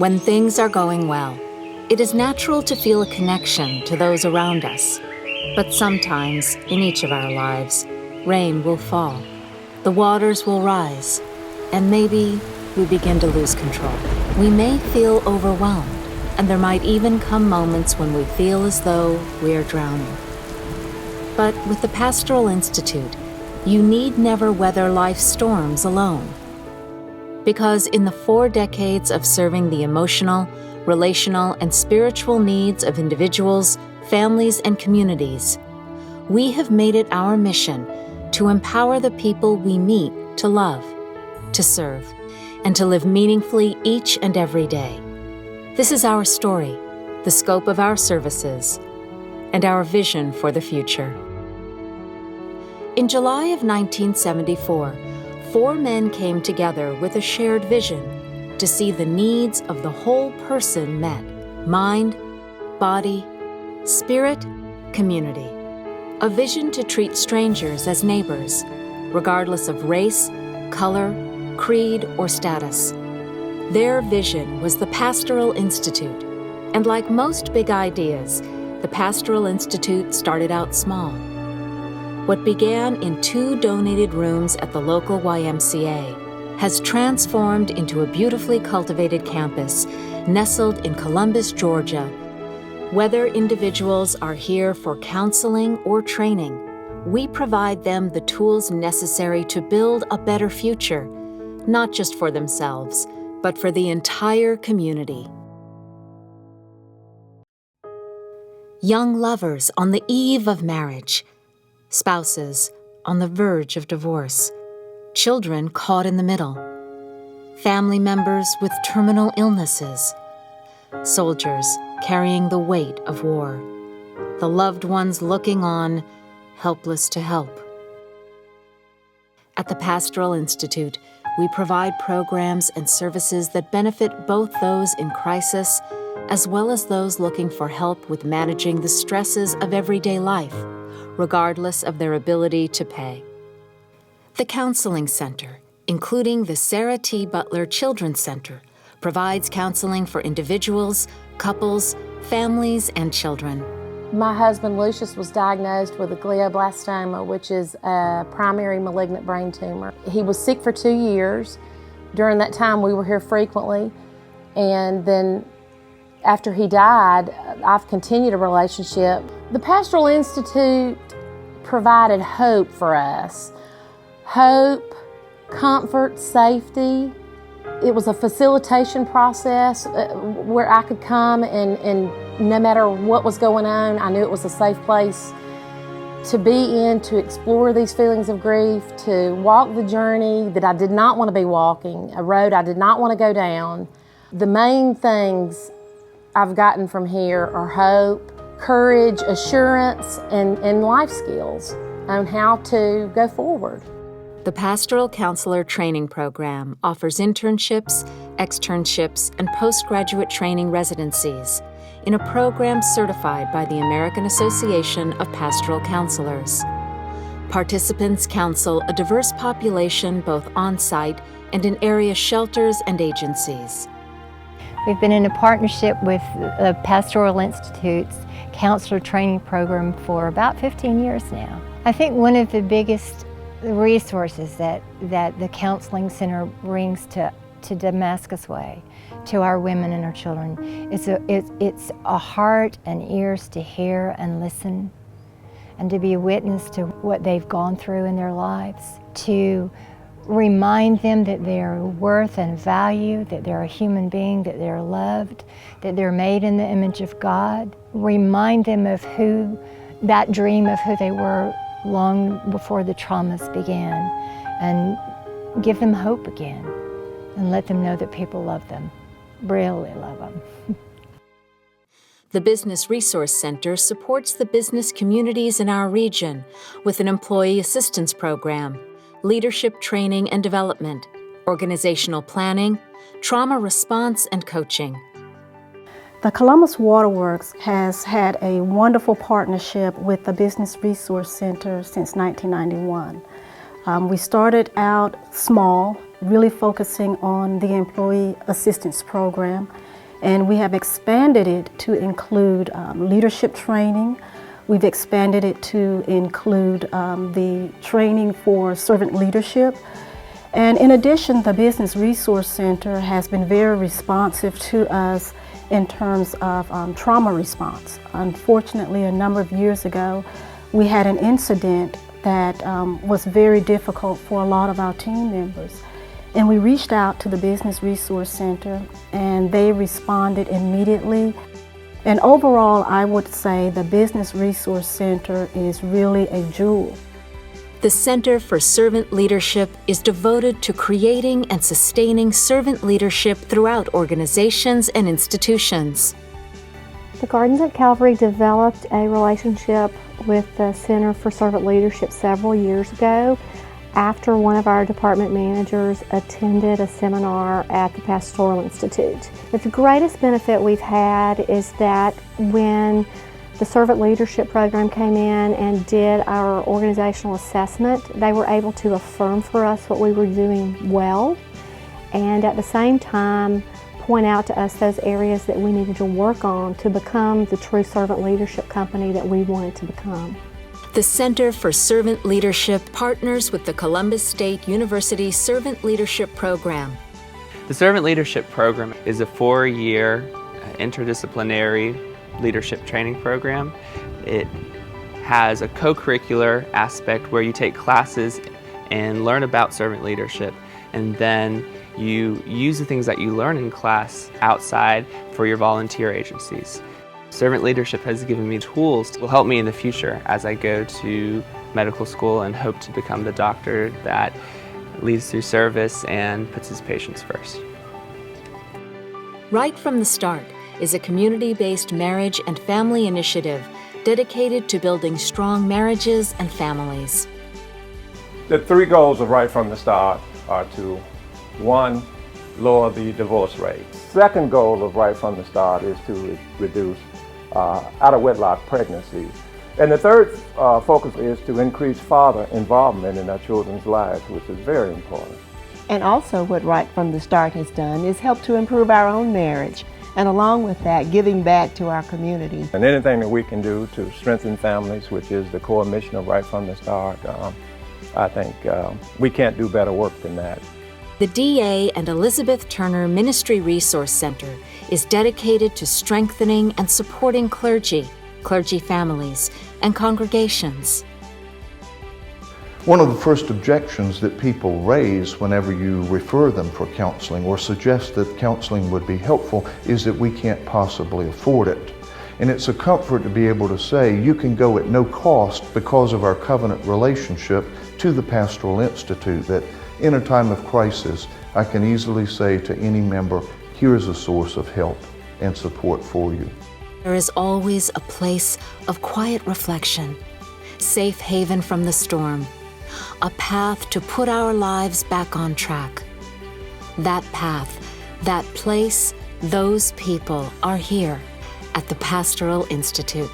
When things are going well, it is natural to feel a connection to those around us. But sometimes, in each of our lives, rain will fall, the waters will rise, and maybe we begin to lose control. We may feel overwhelmed, and there might even come moments when we feel as though we are drowning. But with the Pastoral Institute, you need never weather life's storms alone. Because in the 4 decades of serving the emotional, relational, and spiritual needs of individuals, families, and communities, we have made it our mission to empower the people we meet to love, to serve, and to live meaningfully each and every day. This is our story, the scope of our services, and our vision for the future. In July of 1974, 4 men came together with a shared vision to see the needs of the whole person met: mind, body, spirit, community. A vision to treat strangers as neighbors, regardless of race, color, creed, or status. Their vision was the Pastoral Institute, and like most big ideas, the Pastoral Institute started out small. What began in 2 donated rooms at the local YMCA has transformed into a beautifully cultivated campus nestled in Columbus, Georgia. Whether individuals are here for counseling or training, we provide them the tools necessary to build a better future, not just for themselves, but for the entire community. Young lovers on the eve of marriage, spouses on the verge of divorce, children caught in the middle, family members with terminal illnesses, soldiers carrying the weight of war, the loved ones looking on, helpless to help. At the Pastoral Institute, we provide programs and services that benefit both those in crisis as well as those looking for help with managing the stresses of everyday life, regardless of their ability to pay. The Counseling Center, including the Sarah T. Butler Children's Center, provides counseling for individuals, couples, families, and children. My husband, Lucius, was diagnosed with a glioblastoma, which is a primary malignant brain tumor. He was sick for 2 years. During that time, we were here frequently. And then after he died, I've continued a relationship. The Pastoral Institute provided hope for us. Hope, comfort, safety. It was a facilitation process where I could come and no matter what was going on, I knew it was a safe place to be in, to explore these feelings of grief, to walk the journey that I did not want to be walking, a road I did not want to go down. The main things I've gotten from here are hope, courage, assurance, and life skills on how to go forward. The Pastoral Counselor Training Program offers internships, externships, and postgraduate training residencies in a program certified by the American Association of Pastoral Counselors. Participants counsel a diverse population both on-site and in area shelters and agencies. We've been in a partnership with the Pastoral Institute's counselor training program for about 15 years now. I think one of the biggest resources that the Counseling Center brings to Damascus Way, to our women and our children, it's a heart and ears to hear and listen, and to be a witness to what they've gone through in their lives, to remind them that they're worth and value, that they're a human being, that they're loved, that they're made in the image of God. Remind them of that dream of who they were long before the traumas began, and give them hope again, and let them know that people love them, really love them. The Business Resource Center supports the business communities in our region with an employee assistance program, leadership training and development, organizational planning, trauma response, and coaching. The Columbus Waterworks has had a wonderful partnership with the Business Resource Center since 1991. We started out small really focusing on the Employee Assistance Program. And we have expanded it to include leadership training. We've expanded it to include the training for servant leadership. And in addition, the Business Resource Center has been very responsive to us in terms of trauma response. Unfortunately, a number of years ago, we had an incident that was very difficult for a lot of our team members. And we reached out to the Business Resource Center, and they responded immediately. And overall, I would say the Business Resource Center is really a jewel. The Center for Servant Leadership is devoted to creating and sustaining servant leadership throughout organizations and institutions. The Gardens at Calvary developed a relationship with the Center for Servant Leadership several years ago after one of our department managers attended a seminar at the Pastoral Institute. But the greatest benefit we've had is that when the Servant Leadership Program came in and did our organizational assessment, they were able to affirm for us what we were doing well, and at the same time point out to us those areas that we needed to work on to become the true servant leadership company that we wanted to become. The Center for Servant Leadership partners with the Columbus State University Servant Leadership Program. The Servant Leadership Program is a 4-year interdisciplinary leadership training program. It has a co-curricular aspect where you take classes and learn about servant leadership, and then you use the things that you learn in class outside for your volunteer agencies. Servant leadership has given me tools that will help me in the future as I go to medical school and hope to become the doctor that leads through service and puts his patients first. Right from the Start is a community-based marriage and family initiative dedicated to building strong marriages and families. The 3 goals of Right from the Start are to, 1, lower the divorce rate. Second goal of Right from the Start is to reduce out-of-wedlock pregnancies. And the third focus is to increase father involvement in our children's lives, which is very important. And also what Right from the Start has done is help to improve our own marriage, and along with that, giving back to our community. And anything that we can do to strengthen families, which is the core mission of Right from the Start, I think we can't do better work than that. The D.A. and Elizabeth Turner Ministry Resource Center is dedicated to strengthening and supporting clergy families, and congregations. One of the first objections that people raise whenever you refer them for counseling or suggest that counseling would be helpful is that we can't possibly afford it. And it's a comfort to be able to say you can go at no cost because of our covenant relationship to the Pastoral Institute, that in a time of crisis, I can easily say to any member, here is a source of help and support for you. There is always a place of quiet reflection, safe haven from the storm, a path to put our lives back on track. That path, that place, those people are here at the Pastoral Institute.